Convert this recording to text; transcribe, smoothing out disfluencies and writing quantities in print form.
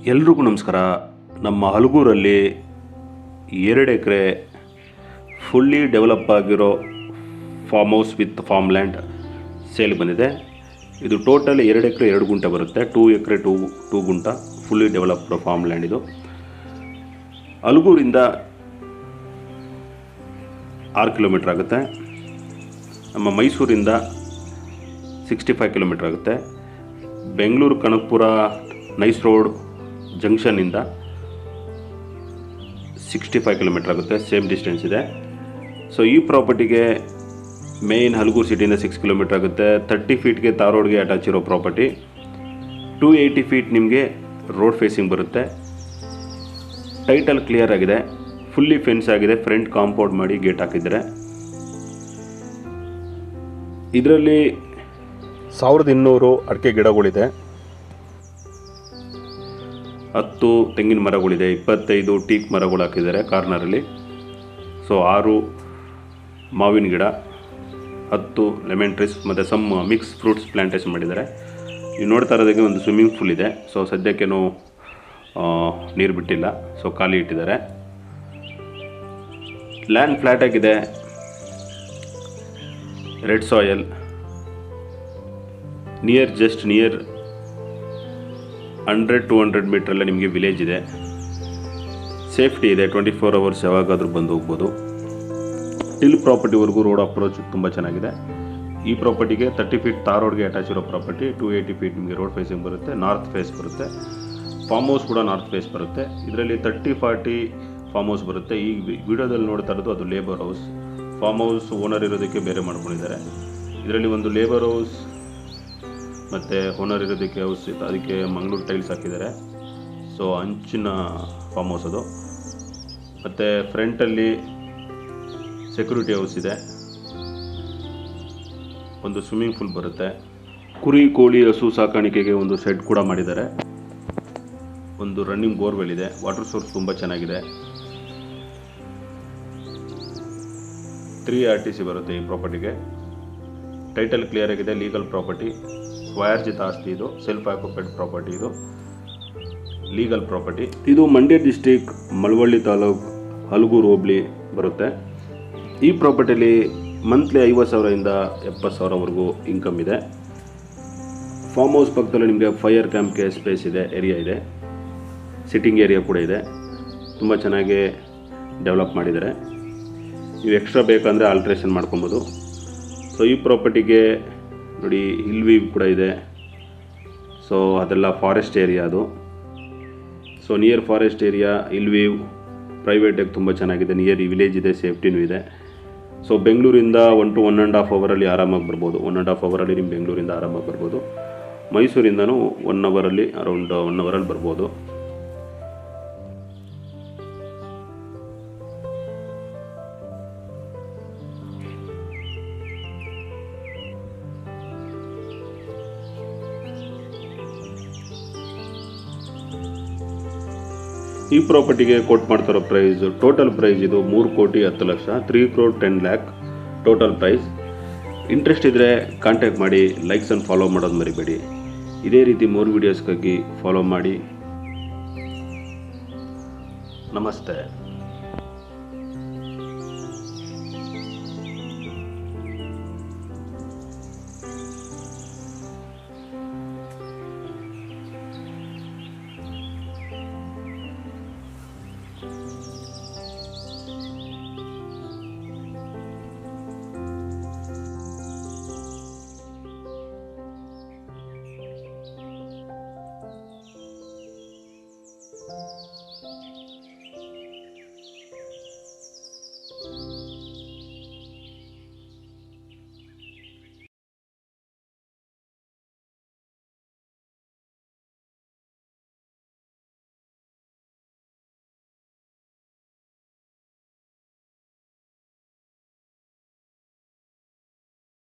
ಎಲ್ರಿಗೂ ನಮಸ್ಕಾರ. ನಮ್ಮ ಹಲಗೂರಲ್ಲಿ 2 ಎಕರೆ ಫುಲ್ಲಿ ಡೆವಲಪ್ ಆಗಿರೋ farm house with farm land sale ಬಂದಿದೆ. ಇದು ಟೋಟಲ್ 2 ಎಕರೆ 2 ಗುಂಟೆ ಬರುತ್ತೆ. 2 ಎಕರೆ 2 ಗುಂಟ ಫುಲ್ಲಿ ಡೆವಲಪ್ಡ್ ಫಾರ್ಮ್ ಲ್ಯಾಂಡ್ ಇದು. ಹಲಗೂರಿಂದ 6 ಕಿಲೋಮೀಟ್ರ್ ಆಗುತ್ತೆ. ನಮ್ಮ ಮೈಸೂರಿಂದ 65 ಕಿಲೋಮೀಟ್ರ್ ಆಗುತ್ತೆ. ಬೆಂಗಳೂರು ಕನಕಪುರ ನೈಸ್ ರೋಡ್ ಜಂಕ್ಷನ್ನಿಂದ 65 ಕಿಲೋಮೀಟ್ರ್ ಆಗುತ್ತೆ, ಸೇಮ್ ಡಿಸ್ಟೆನ್ಸ್ ಇದೆ. ಸೊ ಈ ಪ್ರಾಪರ್ಟಿಗೆ ಮೇಯ್ನ್ ಹಲಗೂರು ಸಿಟಿಯಿಂದ 6 ಕಿಲೋಮೀಟ್ರ್ ಆಗುತ್ತೆ. 30 ಫೀಟ್ಗೆ ತಾರ್ ರೋಡ್ಗೆ ಅಟ್ಯಾಚ್ ಇರೋ ಪ್ರಾಪರ್ಟಿ. 280 ಫೀಟ್ ನಿಮಗೆ ರೋಡ್ ಫೇಸಿಂಗ್ ಬರುತ್ತೆ. ಟೈಟಲ್ ಕ್ಲಿಯರ್ ಆಗಿದೆ, ಫುಲ್ಲಿ ಫೆನ್ಸ್ ಆಗಿದೆ, ಫ್ರಂಟ್ ಕಾಂಪೌಂಡ್ ಮಾಡಿ ಗೇಟ್ ಹಾಕಿದ್ದಾರೆ. ಇದರಲ್ಲಿ 1200 ಅಡಿಕೆ ಗಿಡಗಳಿದೆ, 10 ತೆಂಗಿನ ಮರಗಳಿದೆ, 25 ಟೀಕ್ ಮರಗಳು ಹಾಕಿದ್ದಾರೆ ಕಾರ್ನರಲ್ಲಿ. ಸೊ 6 ಮಾವಿನ ಗಿಡ, 10 ಲೆಮನ್ ಟ್ರೀಸ್ ಮತ್ತು ಸಮ್ ಮಿಕ್ಸ್ ಫ್ರೂಟ್ಸ್ ಪ್ಲಾಂಟೇಶನ್ ಮಾಡಿದ್ದಾರೆ. ನೀವು ನೋಡ್ತಾ ಇರೋದಕ್ಕೆ ಒಂದು ಸ್ವಿಮ್ಮಿಂಗ್ ಪೂಲ್ ಇದೆ. ಸೊ ಸದ್ಯಕ್ಕೇನು ನೀರು ಬಿಟ್ಟಿಲ್ಲ, ಸೊ ಖಾಲಿ ಇಟ್ಟಿದ್ದಾರೆ. ಲ್ಯಾಂಡ್ ಫ್ಲ್ಯಾಟ್ ಆಗಿದೆ, ರೆಡ್ ಸಾಯಲ್, ನಿಯರ್ 100-200 ಮೀಟ್ರಲ್ಲೇ ನಿಮಗೆ ವಿಲೇಜ್ ಇದೆ. ಸೇಫ್ಟಿ ಇದೆ, 24 ಅವರ್ಸ್ ಯಾವಾಗಾದರೂ ಬಂದು ಹೋಗ್ಬೋದು. ಟಿಲ್ ಪ್ರಾಪರ್ಟಿವರೆಗೂ ರೋಡ್ ಅಪ್ರೋಚ್ ತುಂಬ ಚೆನ್ನಾಗಿದೆ. ಈ ಪ್ರಾಪರ್ಟಿಗೆ 30 ಫೀಟ್ ತಾರ್ ರೋಡ್ಗೆ ಅಟ್ಯಾಚ್ ಇರೋ ಪ್ರಾಪರ್ಟಿ. 280 ಫೀಟ್ ನಿಮಗೆ ರೋಡ್ ಫೇಸಿಂಗ್ ಬರುತ್ತೆ, ನಾರ್ತ್ ಫೇಸ್ ಬರುತ್ತೆ. ಫಾರ್ಮ್ ಹೌಸ್ ಕೂಡ ನಾರ್ತ್ ಫೇಸ್ ಬರುತ್ತೆ. ಇದರಲ್ಲಿ 30-40 ಫಾರ್ಮ್ ಹೌಸ್ ಬರುತ್ತೆ. ಈ ವಿಡಿಯೋದಲ್ಲಿ ನೋಡ್ತಾ ಇರೋದು ಅದು labour house. Farm house owner ಇರೋದಕ್ಕೆ ಬೇರೆ ಮಾಡ್ಕೊಂಡಿದ್ದಾರೆ. ಇದರಲ್ಲಿ ಒಂದು ಲೇಬರ್ ಹೌಸ್ ಮತ್ತು ಓನರ್ ಇರೋದಕ್ಕೆ ಹೌಸ್ ಇತ್ತು, ಅದಕ್ಕೆ ಮಂಗಳೂರು ಟೈಲ್ಸ್ ಹಾಕಿದ್ದಾರೆ. ಸೊ ಅಂಚಿನ ಫಾರ್ಮ್ ಹೌಸ್ ಅದು. ಮತ್ತು ಫ್ರಂಟಲ್ಲಿ ಸೆಕ್ಯೂರಿಟಿ ಹೌಸ್ ಇದೆ, ಒಂದು ಸ್ವಿಮ್ಮಿಂಗ್ ಪೂಲ್ ಬರುತ್ತೆ. ಕುರಿ ಕೋಳಿ ಹಸು ಸಾಕಾಣಿಕೆಗೆ ಒಂದು ಶೆಡ್ ಕೂಡ ಮಾಡಿದ್ದಾರೆ. ಒಂದು ರನ್ನಿಂಗ್ ಬೋರ್ವೆಲ್ ಇದೆ. ವಾಟರ್ ಸೋರ್ಸ್ ತುಂಬ ಚೆನ್ನಾಗಿದೆ. 3 RTC ಬರುತ್ತೆ ಈ ಪ್ರಾಪರ್ಟಿಗೆ. ಟೈಟಲ್ ಕ್ಲಿಯರ್ ಆಗಿದೆ, ಲೀಗಲ್ ಪ್ರಾಪರ್ಟಿ, ಸ್ವಯಾರ್ಜಿತ ಆಸ್ತಿ. ಇದು ಸೆಲ್ಫ್ ಆಕ್ಯುಪೈಡ್ ಪ್ರಾಪರ್ಟಿ, ಇದು ಲೀಗಲ್ ಪ್ರಾಪರ್ಟಿ. ಇದು ಮಂಡ್ಯ ಡಿಸ್ಟಿಕ್, ಮಳವಳ್ಳಿ ತಾಲೂಕು, ಹಲಗೂರು ಹೋಬಳಿ ಬರುತ್ತೆ. ಈ ಪ್ರಾಪರ್ಟಿಲಿ ಮಂತ್ಲಿ 50,000 ಇಂದ 70,000ವರೆಗೂ ಇನ್ಕಮ್ ಇದೆ. ಫಾರ್ಮ್ ಹೌಸ್ ಪಕ್ಕದಲ್ಲಿ ನಿಮಗೆ ಫೈರ್ ಕ್ಯಾಂಪ್ಗೆ ಸ್ಪೇಸ್ ಇದೆ, ಏರಿಯಾ ಇದೆ, ಸಿಟ್ಟಿಂಗ್ ಏರಿಯಾ ಕೂಡ ಇದೆ. ತುಂಬ ಚೆನ್ನಾಗಿ ಡೆವಲಪ್ ಮಾಡಿದ್ದಾರೆ. ನೀವು ಎಕ್ಸ್ಟ್ರಾ ಬೇಕಂದರೆ ಆಲ್ಟ್ರೇಷನ್ ಮಾಡ್ಕೊಬೋದು. ಸೊ ಈ ಪ್ರಾಪರ್ಟಿಗೆ ನೋಡಿ ಹಿಲ್ ವ್ಯೂ ಕೂಡ ಇದೆ. ಸೊ ಅದೆಲ್ಲ ಫಾರೆಸ್ಟ್ ಏರಿಯಾ ಅದು. So near forest area, hill view, ಪ್ರೈವೇಟಾಗಿ ತುಂಬ ಚೆನ್ನಾಗಿದೆ. ನಿಯರ್ ವಿಲೇಜ್ ಇದೆ, ಸೇಫ್ಟಿನೂ ಇದೆ. ಸೊ ಬೆಂಗಳೂರಿಂದ 1 to 1.5 ಅವರಲ್ಲಿ ಆರಾಮಾಗಿ ಬರ್ಬೋದು. 1.5 ಅವರಲ್ಲಿ ನಿಮ್ಮ ಬೆಂಗಳೂರಿಂದ ಆರಾಮಾಗಿ ಬರ್ಬೋದು. ಮೈಸೂರಿಂದನೂ 1 ಅವರಲ್ಲಿ ಅರೌಂಡ್ 1 ಅವರಲ್ಲಿ ಬರ್ಬೋದು. ಈ ಪ್ರಾಪರ್ಟಿಗೆ ಕೋಟ್ ಮಾಡ್ತಿರೋ ಪ್ರೈಸ್, ಟೋಟಲ್ ಪ್ರೈಸ್ ಇದು 3,10,00,000, 3 crore 10 lakh total price. Interest ಇದ್ದರೆ ಕಾಂಟ್ಯಾಕ್ಟ್ ಮಾಡಿ. ಲೈಕ್ಸ್ ಆ್ಯಂಡ್ ಫಾಲೋ ಮಾಡೋದು ಮರಿಬೇಡಿ. ಇದೇ ರೀತಿ ಮೋರ್ ವೀಡಿಯೋಸ್ಗಾಗಿ ಫಾಲೋ ಮಾಡಿ. ನಮಸ್ತೆ.